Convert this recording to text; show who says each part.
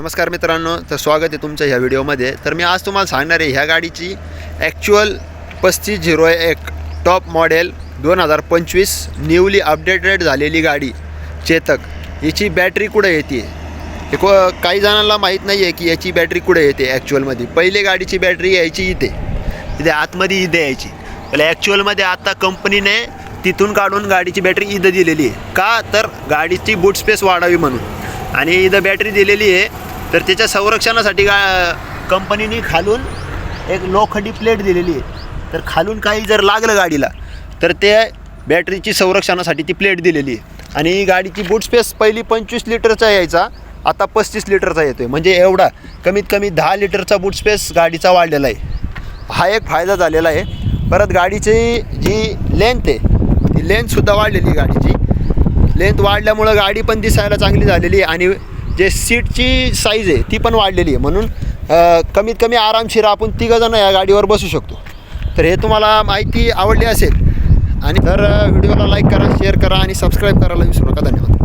Speaker 1: नमस्कार मित्रांनो, तर स्वागत आहे तुमचं ह्या व्हिडिओमध्ये। तर मी आज तुम्हाला सांगणार आहे ह्या गाडीची actual 3501 top model 2025 newly updated झालेली गाडी चेतक, याची बॅटरी कुठे येते हे काही जणांना माहीत नाही आहे की याची बॅटरी कुठे येते ॲक्च्युअलमध्ये। पहिले गाडीची बॅटरी यायची इथे आतमध्ये यायची, पण ॲक्च्युअलमध्ये आता कंपनीने तिथून काढून गाडीची बॅटरी इथं दिलेली आहे। का तर गाडीची बूट स्पेस वाढावी म्हणून, आणि इथं बॅटरी दिलेली आहे। तर त्याच्या संरक्षणासाठी कंपनीने खालून एक लोखंडी प्लेट दिलेली आहे। तर खालून काही जर लागलं गाडीला तर ते बॅटरीची संरक्षणासाठी ती प्लेट दिलेली आहे। आणि गाडीची बूट स्पेस पहिली 25 लिटरचा यायचा, आता 35 लिटरचा येतोय, म्हणजे एवढा कमीत कमी 10 लिटरचा बूट स्पेस गाडीचा वाढलेला आहे। हा एक फायदा झालेला आहे। परत गाडीची जी लेंथ आहे ती लेंथसुद्धा वाढलेली आहे। गाडीची लेंथ वाढल्यामुळं गाडी पण दिसायला चांगली झालेली आहे, आणि जे सीटची साईज आहे ती पण वाढलेली आहे। म्हणून कमीत कमी आरामशीर आपण तिघंजणं या गाडीवर बसू शकतो। तर हे तुम्हाला माहिती आवडली असेल, आणि तर व्हिडिओला लाईक करा, शेअर करा आणि सबस्क्राईब करायला विसरू नका। धन्यवाद।